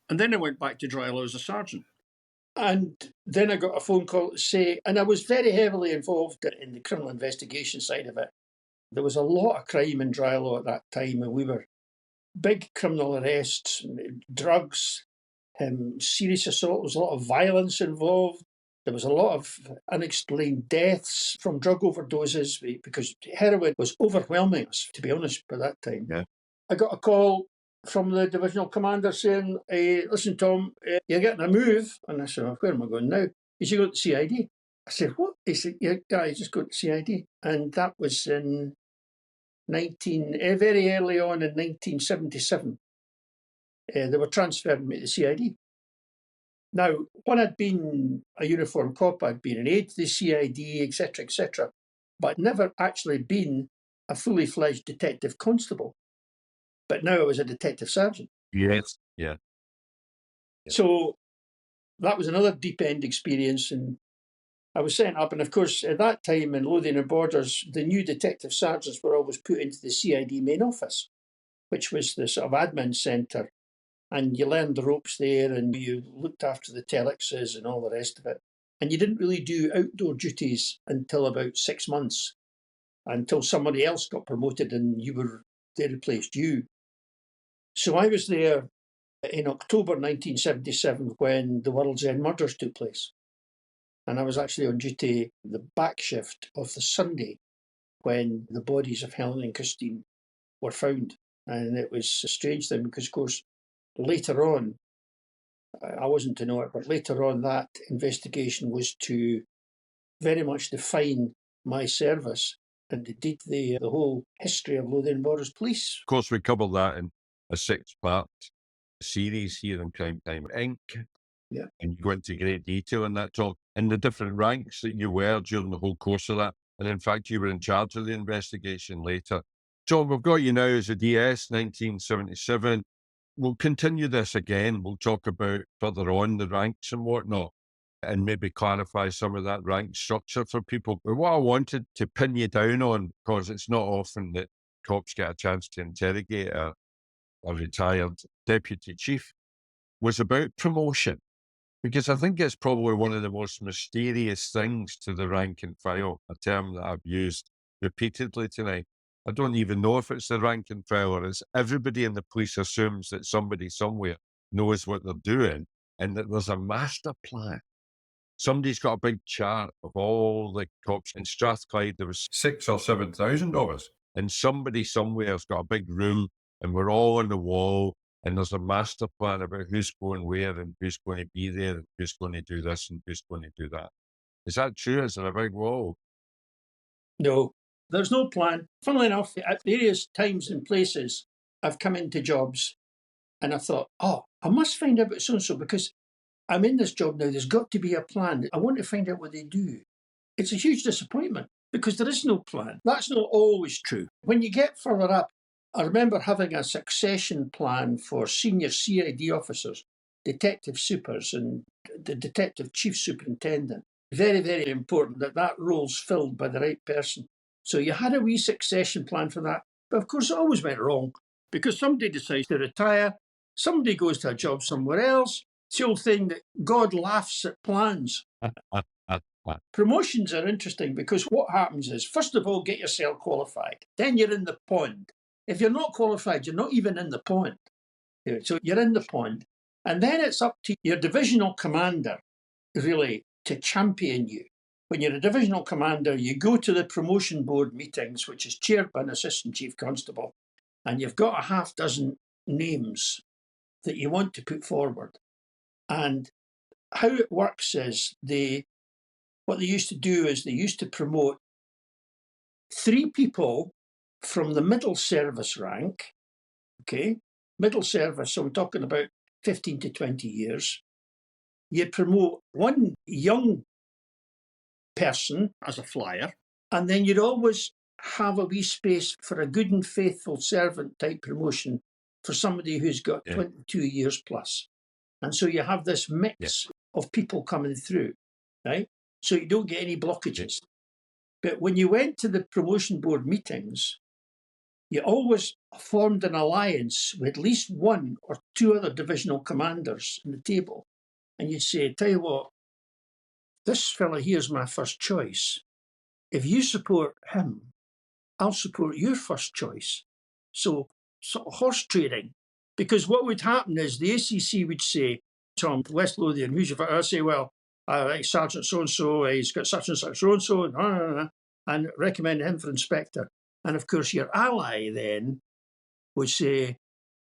Speaker 1: And then I went back to Drogheda as a sergeant. And then I got a phone call to say, and I was very heavily involved in the criminal investigation side of it. There was a lot of crime in Drogheda at that time, and we were big criminal arrests, drugs, serious assault. There was a lot of violence involved. There was a lot of unexplained deaths from drug overdoses because heroin was overwhelming us, to be honest, by that time.
Speaker 2: Yeah.
Speaker 1: I got a call from the divisional commander saying, listen, Tom, you're getting a move. And I said, where am I going now? He said, go to CID. I said, what? He said, yeah, I just go to CID. And that was in very early on in 1977. They were transferring me to CID. Now, when I'd been a uniformed cop, I'd been an aide to the CID, etc., but I'd never actually been a fully fledged detective constable. But now I was a detective sergeant.
Speaker 2: Yes. Yeah.
Speaker 1: So that was another deep end experience. And I was sent up. And of course, at that time in Lothian and Borders, the new detective sergeants were always put into the CID main office, which was the sort of admin centre. And you learned the ropes there and you looked after the telexes and all the rest of it. And you didn't really do outdoor duties until about 6 months, until somebody else got promoted and they replaced you. So I was there in October 1977 when the World's End murders took place. And I was actually on duty the back shift of the Sunday when the bodies of Helen and Christine were found. And it was a strange thing because, of course, later on, I wasn't to know it, but later on that investigation was to very much define my service and indeed the whole history of Lothian Borders Police.
Speaker 2: Of course, we covered that in a 6-part series here in Crime Time Inc.
Speaker 1: Yeah.
Speaker 2: And you go into great detail in that talk and the different ranks that you were during the whole course of that. And in fact, you were in charge of the investigation later. John, we've got you now as a DS, 1977. We'll continue this again. We'll talk about further on the ranks and whatnot, and maybe clarify some of that rank structure for people. But what I wanted to pin you down on, because it's not often that cops get a chance to interrogate a retired deputy chief, was about promotion. Because I think it's probably one of the most mysterious things to the rank and file, a term that I've used repeatedly tonight. I don't even know if it's the rank and file or it's everybody in the police assumes that somebody somewhere knows what they're doing and that there's a master plan. Somebody's got a big chart of all the cops in Strathclyde. There was
Speaker 3: 6,000 or 7,000 of us.
Speaker 2: and somebody somewhere's got a big room and we're all on the wall and there's a master plan about who's going where and who's going to be there and who's going to do this and who's going to do that. Is that true? Is there a big wall?
Speaker 1: No, there's no plan. Funnily enough, at various times and places, I've come into jobs and I thought, oh, I must find out about so-and-so because I'm in this job now. There's got to be a plan. I want to find out what they do. It's a huge disappointment because there is no plan. That's not always true. When you get further up, I remember having a succession plan for senior CID officers, detective supers and the detective chief superintendent. Very, very important that role's filled by the right person. So you had a wee succession plan for that. But of course, it always went wrong because somebody decides to retire, somebody goes to a job somewhere else. It's the old thing that God laughs at plans. Promotions are interesting because what happens is, first of all, get yourself qualified. Then you're in the pond. If you're not qualified, you're not even in the pond. So you're in the pond. And then it's up to your divisional commander, really, to champion you. When you're a divisional commander, you go to the promotion board meetings, which is chaired by an assistant chief constable, and you've got a half dozen names that you want to put forward. And how it works is what they used to do is they used to promote 3 people from the middle service rank, okay? Middle service, so I'm talking about 15 to 20 years. You promote 1 young person as a flyer, and then you'd always have a wee space for a good and faithful servant type promotion for somebody who's got 22 years plus. And so you have this mix of people coming through, right? So you don't get any blockages. But when you went to the promotion board meetings, you always formed an alliance with at least 1 or 2 other divisional commanders on the table. And you'd say, tell you what, this fella here's my first choice. If you support him, I'll support your first choice. So sort of horse trading. Because what would happen is the ACC would say, Tom, West Lothian, who's your first? I say, well, I like Sergeant so-and-so, he's got such and such so-and-so, and recommend him for inspector. And of course, your ally then would say,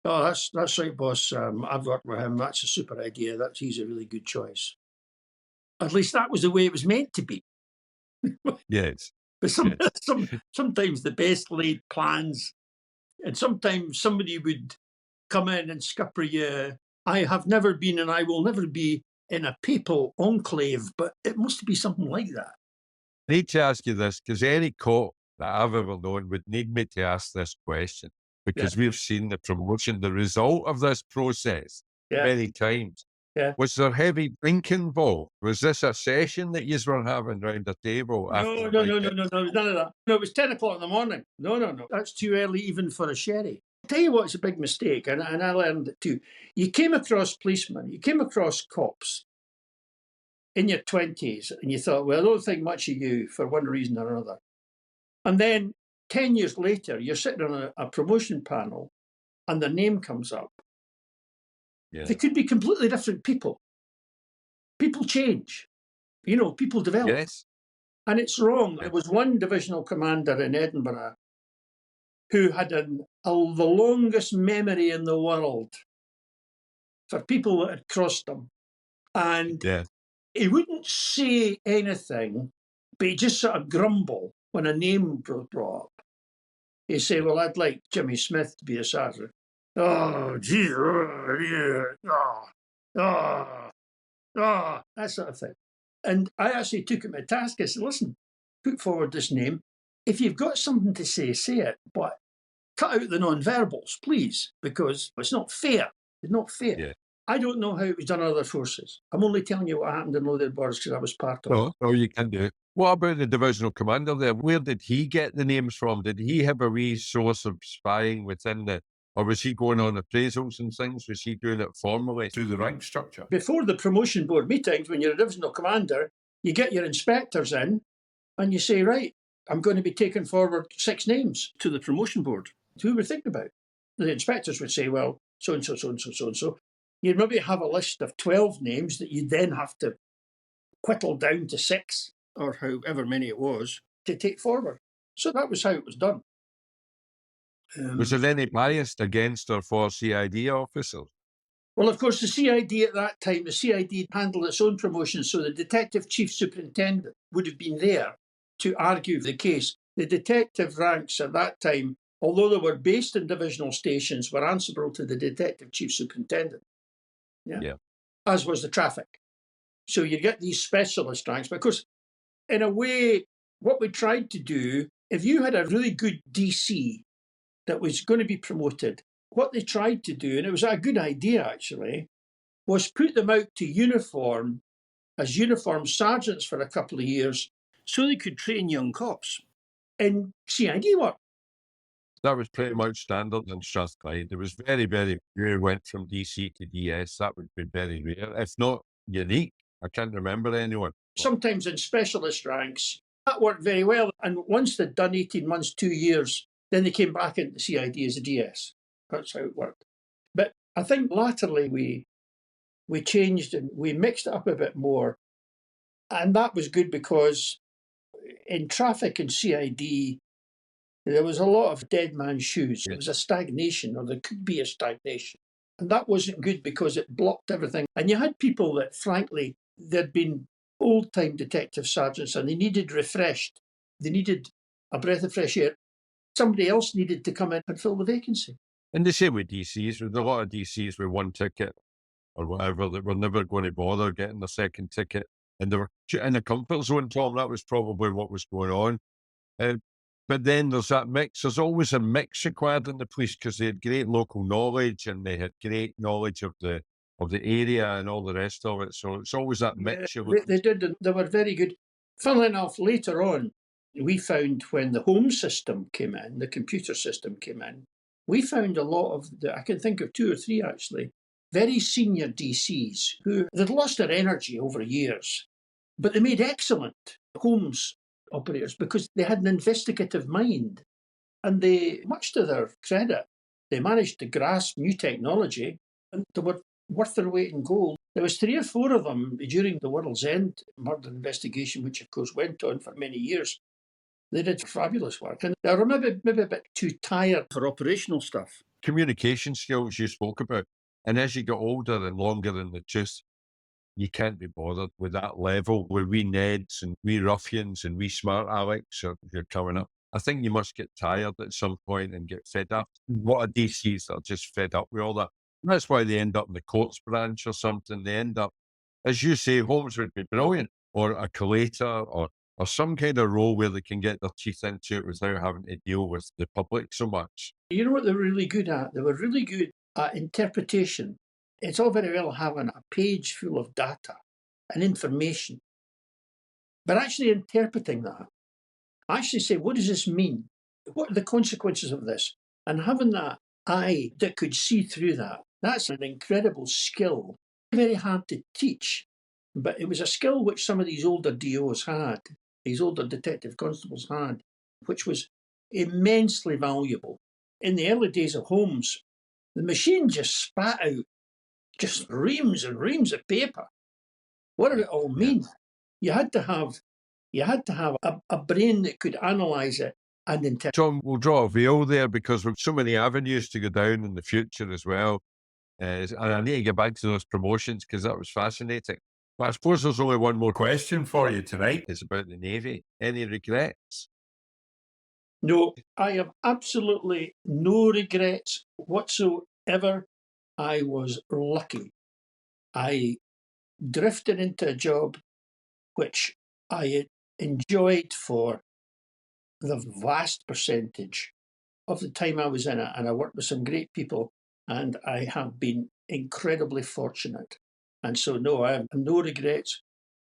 Speaker 1: oh, that's right, boss. I've worked with him. That's a super idea. He's a really good choice. At least that was the way it was meant to be.
Speaker 2: Yes.
Speaker 1: But sometimes the best laid plans, and sometimes somebody would come in and scupper you. I have never been and I will never be in a papal enclave, but it must be something like that.
Speaker 2: I need to ask you this, because any cop that I've ever known would need me to ask this question, because we've seen the promotion, the result of this process many times.
Speaker 1: Yeah.
Speaker 2: Was there heavy drinking involved? Was this a session that you were having round a table?
Speaker 1: No, none of that. No, it was 10 o'clock in the morning. No. That's too early even for a sherry. I'll tell you what's a big mistake, and I learned it too. You came across policemen, you came across cops in your 20s, and you thought, well, I don't think much of you for one reason or another. And then 10 years later, you're sitting on a promotion panel, and their name comes up. Yeah. They could be completely different people. People change. People develop.
Speaker 2: Yes.
Speaker 1: And it's wrong. There was one divisional commander in Edinburgh who had the longest memory in the world for people that had crossed him. And he wouldn't say anything, but he'd just sort of grumble when a name was brought up. He'd say, well, I'd like Jimmy Smith to be a sergeant. Oh, Jesus. That sort of thing. And I actually took him to task. I said, listen, put forward this name. If you've got something to say it, but cut out the non-verbals, please, because it's not fair. It's not fair. Yeah. I don't know how it was done in other forces. I'm only telling you what happened in Lothian Borders because I was part of it.
Speaker 2: No, you can do it. What about the divisional commander there? Where did he get the names from? Did he have a wee source of spying within or was he going on appraisals and things? Was he doing it formally through the rank structure?
Speaker 1: Before the promotion board meetings, when you're a divisional commander, you get your inspectors in and you say, right, I'm going to be taking forward 6 names to the promotion board. Who we're thinking about? The inspectors would say, well, so-and-so, so-and-so, so-and-so. You'd maybe have a list of 12 names that you then have to whittle down to 6, or however many it was, to take forward. So that was how it was done.
Speaker 2: Was there any bias against or for CID officers?
Speaker 1: Well, of course, the CID at that time, the CID handled its own promotion, so the detective chief superintendent would have been there to argue the case. The detective ranks at that time, although they were based in divisional stations, were answerable to the detective chief superintendent. Yeah. As was the traffic. So you get these specialist ranks. But of course, in a way, what we tried to do, if you had a really good DC that was going to be promoted, what they tried to do, and it was a good idea actually, was put them out to uniform as uniform sergeants for a couple of years so they could train young cops in CID work.
Speaker 2: That was pretty much standard in Strathclyde. There was very, very few went from DC to DS. That would be very rare, if not unique. I can't remember anyone.
Speaker 1: Sometimes in specialist ranks, that worked very well. And once they'd done 18 months, 2 years, then they came back into CID as a DS. That's how it worked. But I think latterly we changed and we mixed it up a bit more. And that was good because in traffic and CID, there was a lot of dead man's shoes. There was a stagnation, or there could be a stagnation. And that wasn't good because it blocked everything. And you had people that, frankly, they'd been old-time detective sergeants, and they needed refreshed. They needed a breath of fresh air. Somebody else needed to come in and fill the vacancy.
Speaker 2: And the same with DCs. There's a lot of DCs with one ticket or whatever that were never going to bother getting the second ticket. And they were in a comfort zone, Tom. That was probably what was going on. But then there's that mix. There's always a mix required in the police because they had great local knowledge and they had great knowledge of the area and all the rest of it. So it's always that mix.
Speaker 1: Yeah, they did, and they were very good. Funnily enough, later on, we found when the home system came in, the computer system came in, we found a lot of I can think of 2 or 3 actually, very senior DCs who they'd lost their energy over years, but they made excellent homes operators because they had an investigative mind. And they, much to their credit, they managed to grasp new technology and they were worth their weight in gold. There was 3 or 4 of them during the World's End murder investigation, which of course went on for many years. They did fabulous work, and they were maybe a bit too tired for operational stuff.
Speaker 2: Communication skills you spoke about, and as you get older and longer in the tooth, you can't be bothered with that level where we Neds and we ruffians and we smart Alex are coming up. I think you must get tired at some point and get fed up. What are DCs that are just fed up with all that? And that's why they end up in the courts branch or something. They end up, as you say, Holmes would be brilliant, or a collator, or some kind of role where they can get their teeth into it without having to deal with the public so much.
Speaker 1: You know what they were really good at? They were really good at interpretation. It's all very well having a page full of data and information, but actually interpreting that, actually say, what does this mean? What are the consequences of this? And having that eye that could see through that, that's an incredible skill. Very hard to teach, but it was a skill which some of these older DOs had, these older detective constables had, which was immensely valuable. In the early days of Holmes, the machine just spat out just reams and reams of paper. What did it all mean? You had to have a brain that could analyse it and interpret.
Speaker 2: Tom, we'll draw a veil there because we've so many avenues to go down in the future as well. And I need to get back to those promotions because that was fascinating. But I suppose there's only one more question for you tonight. It's about the Navy. Any regrets?
Speaker 1: No, I have absolutely no regrets whatsoever. I was lucky. I drifted into a job which I enjoyed for the vast percentage of the time I was in it, and I worked with some great people, and I have been incredibly fortunate. And so, no, I have no regrets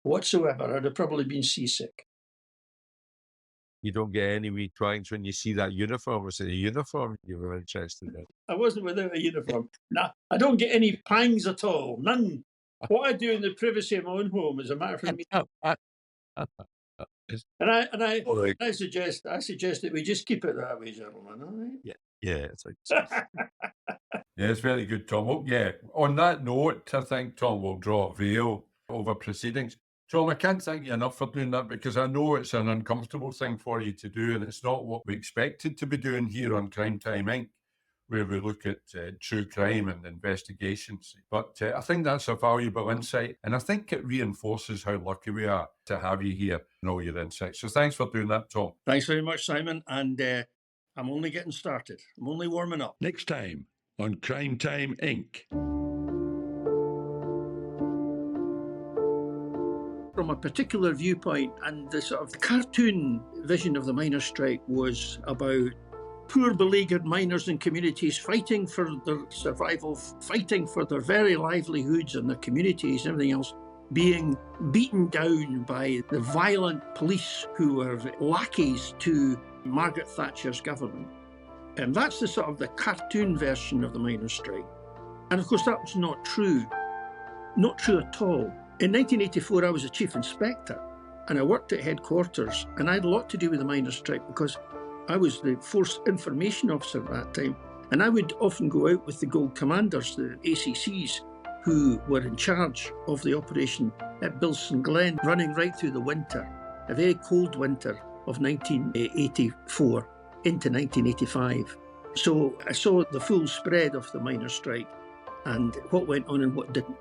Speaker 1: whatsoever. I'd have probably been seasick.
Speaker 2: You don't get any wee twinges when you see that uniform. Was it a uniform you were interested in?
Speaker 1: I wasn't without a uniform. Nah, I don't get any pangs at all. None. What I do in the privacy of my own home is a matter for me. And I suggest that we just keep it that way, gentlemen. All right?
Speaker 2: Yeah, it's like yeah, it's very good, Tom. Oh, yeah. On that note, I think Tom will draw a veil over proceedings. Tom, I can't thank you enough for doing that because I know it's an uncomfortable thing for you to do, and it's not what we expected to be doing here on Crime Time Inc., where we look at true crime and investigations. But I think that's a valuable insight, and I think it reinforces how lucky we are to have you here and all your insights. So thanks for doing that, Tom.
Speaker 1: Thanks very much, Simon. And I'm only getting started. I'm only warming up.
Speaker 3: Next time on Crime Time Inc.
Speaker 1: From a particular viewpoint, and the sort of cartoon vision of the miners' strike was about poor beleaguered miners and communities fighting for their survival, fighting for their very livelihoods and their communities and everything else, being beaten down by the violent police who were lackeys to Margaret Thatcher's government. And that's the sort of the cartoon version of the miners' strike. And of course that was not true at all. In 1984 I was a chief inspector and I worked at headquarters, and I had a lot to do with the miners' strike because I was the Force Information Officer at that time, and I would often go out with the Gold Commanders, the ACCs, who were in charge of the operation at Bilson Glen, running right through the winter, a very cold winter of 1984 into 1985. So I saw the full spread of the miners' strike and what went on and what didn't.